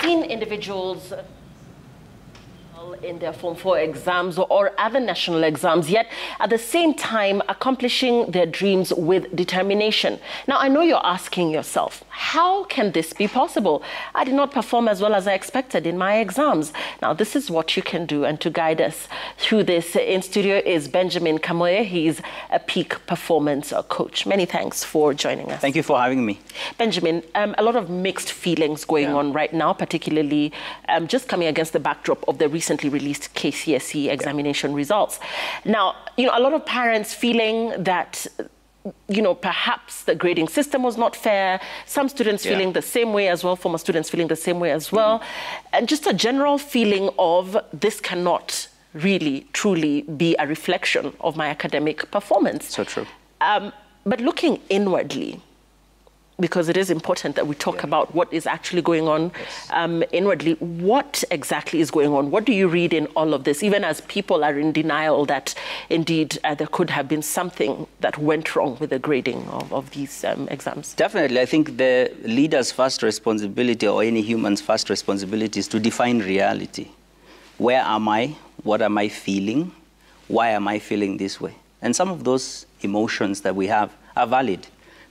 seen individuals in their Form 4 exams or other national exams, yet at the same time accomplishing their dreams with determination. Now, I know you're asking yourself, how can this be possible? I did not perform as well as I expected in my exams. Now, this is what you can do, and to guide us through this in studio is Benjamin Kamoye. He's a peak performance coach. Many thanks for joining us. Thank you for having me. Benjamin, a lot of mixed feelings going on right now, particularly just coming against the backdrop of the recently released KCSE examination results. Now, a lot of parents feeling that, perhaps the grading system was not fair, some students feeling the same way as well, former students feeling the same way as well, and just a general feeling of this cannot really, truly be a reflection of my academic performance. So true. But looking inwardly, because it is important that we talk about what is actually going on inwardly. What exactly is going on? What do you read in all of this, even as people are in denial that indeed there could have been something that went wrong with the grading of these exams? Definitely. I think the leader's first responsibility, or any human's first responsibility, is to define reality. Where am I? What am I feeling? Why am I feeling this way? And some of those emotions that we have are valid,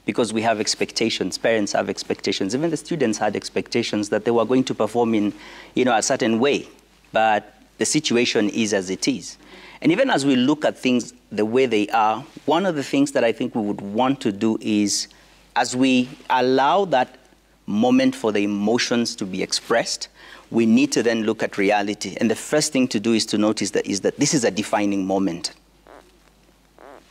because we have expectations. Parents have expectations. Even the students had expectations that they were going to perform in, a certain way. But the situation is as it is. And even as we look at things the way they are, one of the things that I think we would want to do is, as we allow that moment for the emotions to be expressed, we need to then look at reality. And the first thing to do is to notice that this is a defining moment.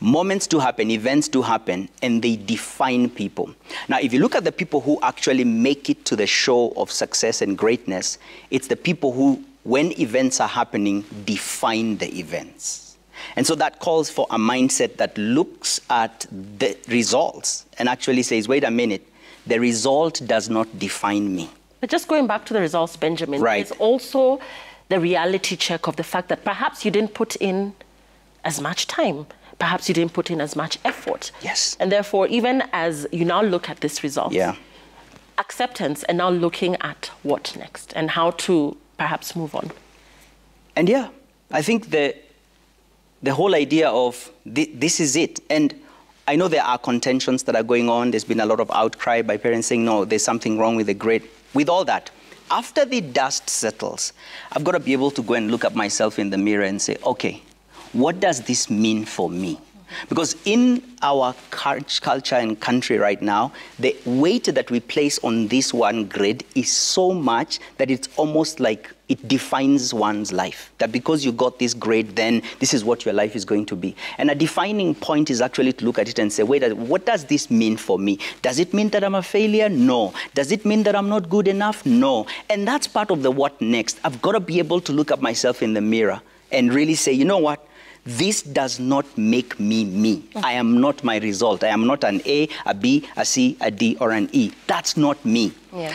Moments do happen, events do happen, and they define people. Now, if you look at the people who actually make it to the show of success and greatness, it's the people who, when events are happening, define the events. And so that calls for a mindset that looks at the results and actually says, wait a minute, the result does not define me. But just going back to the results, Benjamin, right. There's also the reality check of the fact that perhaps you didn't put in as much time. Perhaps you didn't put in as much effort. Yes. And therefore, even as you now look at this result, acceptance and now looking at what next and how to perhaps move on. And I think the whole idea of this is it. And I know there are contentions that are going on. There's been a lot of outcry by parents saying, no, there's something wrong with the grade. With all that, after the dust settles, I've got to be able to go and look at myself in the mirror and say, okay, what does this mean for me? Because in our culture and country right now, the weight that we place on this one grade is so much that it's almost like it defines one's life. That because you got this grade, then this is what your life is going to be. And a defining point is actually to look at it and say, wait, what does this mean for me? Does it mean that I'm a failure? No. Does it mean that I'm not good enough? No. And that's part of the what next. I've got to be able to look at myself in the mirror and really say, you know what? This does not make me me. I am not my result. I am not an A, a B, a C, a D, or an E. That's not me.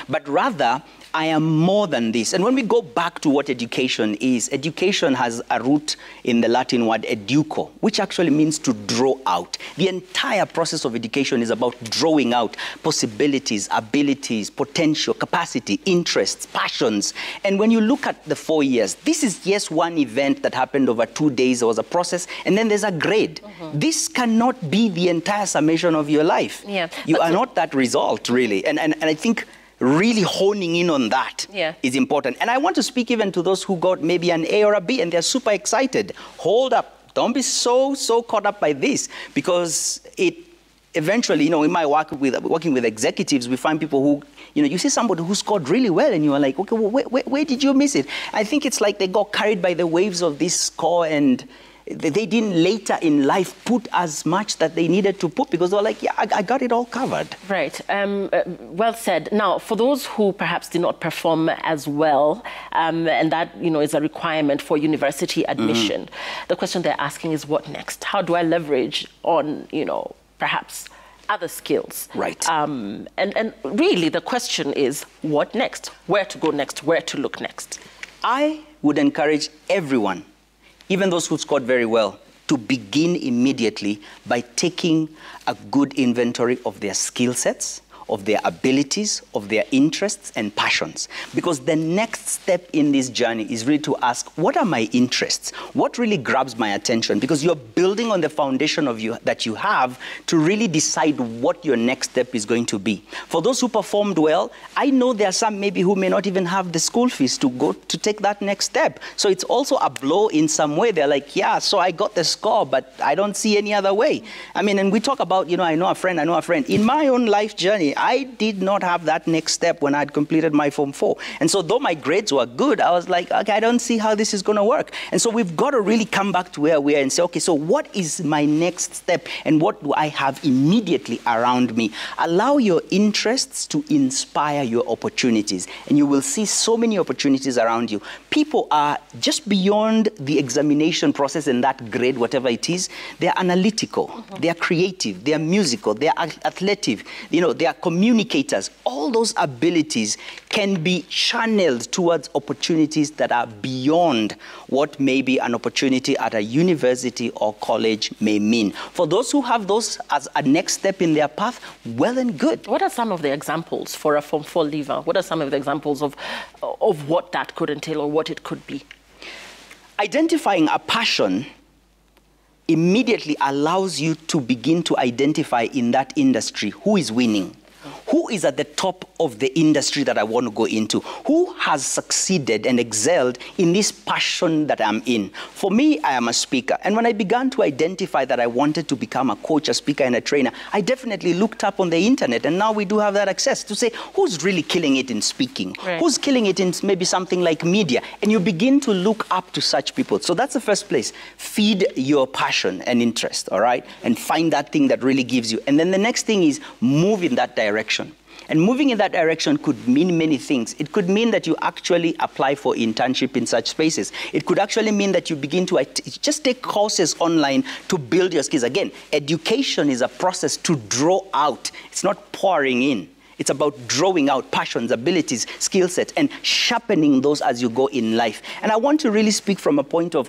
But rather, I am more than this. And when we go back to what education is, education has a root in the Latin word educo, which actually means to draw out. The entire process of education is about drawing out possibilities, abilities, potential, capacity, interests, passions. And when you look at the 4 years, this is just one event that happened over 2 days. There was a process, and then there's a grade. This cannot be the entire summation of your life. You are not that result, really. And I think really honing in on that is important. And I want to speak even to those who got maybe an A or a B and they're super excited. Hold up. Don't be so caught up by this, because it eventually, in my working with executives, we find people who, you see somebody who scored really well and you are like, okay, well, where did you miss it? I think it's like they got carried by the waves of this score and they didn't later in life put as much that they needed to put, because they were like, yeah, I got it all covered. Right. Well said. Now, for those who perhaps did not perform as well, and that, is a requirement for university admission, the question they're asking is, what next? How do I leverage on, perhaps other skills? Right. And really the question is, what next? Where to go next? Where to look next? I would encourage everyone, even those who scored very well, to begin immediately by taking a good inventory of their skill sets, of their abilities, of their interests and passions. Because the next step in this journey is really to ask, what are my interests? What really grabs my attention? Because you're building on the foundation of that you have to really decide what your next step is going to be. For those who performed well, I know there are some maybe who may not even have the school fees to go to take that next step. So it's also a blow in some way. They're like, yeah, so I got the score, but I don't see any other way. I mean, and we talk about, you know, I know a friend. In my own life journey, I did not have that next step when I had completed my Form 4. And so though my grades were good, I was like, okay, I don't see how this is going to work. And so we've got to really come back to where we are and say, okay, so what is my next step and what do I have immediately around me? Allow your interests to inspire your opportunities, and you will see so many opportunities around you. People are just beyond the examination process and that grade, whatever it is. They're analytical, they're creative, they're musical, they're athletic, you know, they are communicators. All those abilities can be channeled towards opportunities that are beyond what maybe an opportunity at a university or college may mean. For those who have those as a next step in their path, well and good. What are some of the examples for a Form 4 leaver? What are some of the examples of what that could entail or what it could be? Identifying a passion immediately allows you to begin to identify in that industry who is winning. Who is at the top of the industry that I want to go into? Who has succeeded and excelled in this passion that I'm in? For me, I am a speaker. And when I began to identify that I wanted to become a coach, a speaker, and a trainer, I definitely looked up on the internet. And now we do have that access to say, who's really killing it in speaking? Right. Who's killing it in maybe something like media? And you begin to look up to such people. So that's the first place. Feed your passion and interest, all right? And find that thing that really gives you. And then the next thing is move in that direction. And moving in that direction could mean many things. It could mean that you actually apply for internship in such spaces. It could actually mean that you begin to just take courses online to build your skills. Again, education is a process to draw out. It's not pouring in. It's about drawing out passions, abilities, skill sets, and sharpening those as you go in life. And I want to really speak from a point of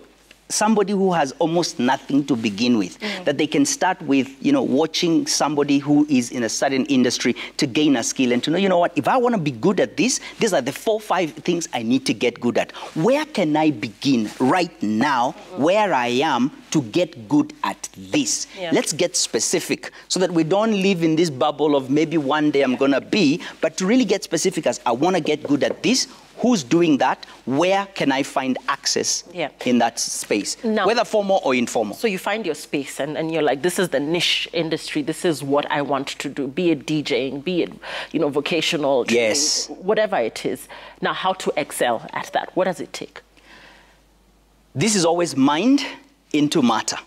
somebody who has almost nothing to begin with, that they can start with, you know, watching somebody who is in a certain industry to gain a skill and to know, you know what, if I want to be good at this, these are the 4 or 5 things I need to get good at. Where can I begin right now where I am to get good at this? Let's get specific so that we don't live in this bubble of maybe one day I'm going to be, but to really get specific as I want to get good at this. Who's doing that? Where can I find access in that space, now, whether formal or informal? So you find your space and you're like, this is the niche industry. This is what I want to do, be it DJing, be it, you know, vocational, training, whatever it is. Now, how to excel at that? What does it take? This is always mind into matter.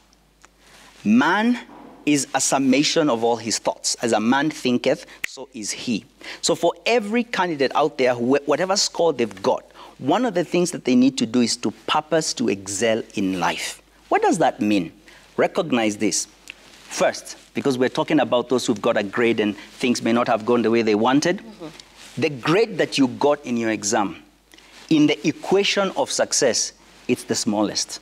Man is a summation of all his thoughts. As a man thinketh, so is he. So for every candidate out there, whatever score they've got, one of the things that they need to do is to purpose to excel in life. What does that mean? Recognize this. First, because we're talking about those who've got a grade and things may not have gone the way they wanted, the grade that you got in your exam, in the equation of success, it's the smallest.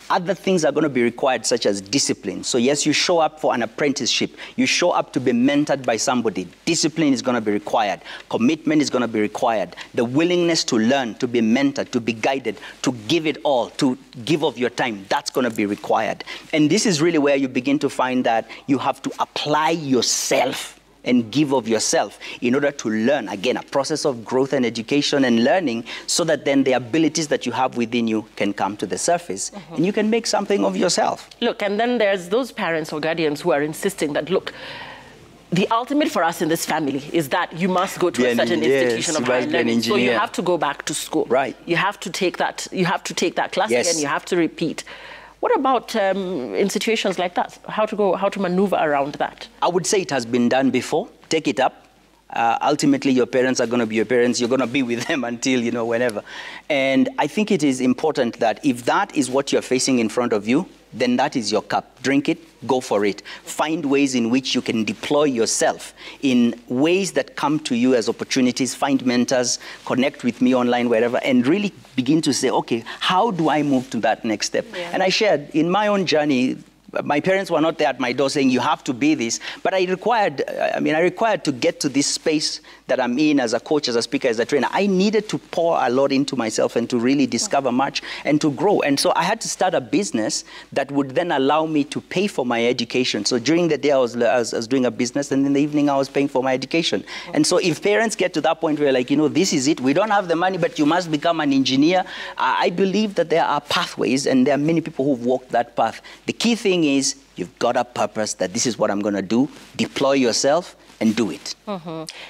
Other things are going to be required, such as discipline. So yes, you show up for an apprenticeship. You show up to be mentored by somebody. Discipline is going to be required. Commitment is going to be required. The willingness to learn, to be mentored, to be guided, to give it all, to give of your time, that's going to be required. And this is really where you begin to find that you have to apply yourself and give of yourself in order to learn. Again, a process of growth and education and learning, so that then the abilities that you have within you can come to the surface and you can make something of yourself. Look, and then there's those parents or guardians who are insisting that, look, the ultimate for us in this family is that you must go to a certain institution of higher learning. So you have to go back to school. Right. You have to take that class again, you have to repeat. What about in situations like that? How to maneuver around that? I would say it has been done before. Take it up. Ultimately, your parents are going to be your parents. You're going to be with them until, you know, whenever. And I think it is important that if that is what you're facing in front of you, then that is your cup. Drink it, go for it. Find ways in which you can deploy yourself in ways that come to you as opportunities. Find mentors, connect with me online, wherever, and really begin to say, okay, how do I move to that next step? And I shared in my own journey, My parents were not there at my door saying, you have to be this. But I required to get to this space that I'm in as a coach, as a speaker, as a trainer. I needed to pour a lot into myself and to really discover much and to grow. And so I had to start a business that would then allow me to pay for my education. So during the day, I was doing a business, and in the evening, I was paying for my education. And so if parents get to that point where, like, this is it, we don't have the money, but you must become an engineer, I believe that there are pathways, and there are many people who've walked that path. The key thing is you've got a purpose that this is what I'm going to do. Deploy yourself and do it.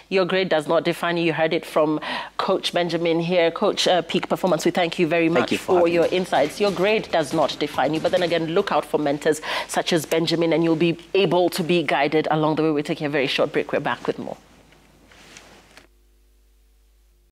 Your grade does not define you. You heard it from Coach Benjamin here. Coach Peak Performance, we thank you very much for your insights. Your grade does not define you, but then again, look out for mentors such as Benjamin, and you'll be able to be guided along the way. We're taking a very short break. We're back with more.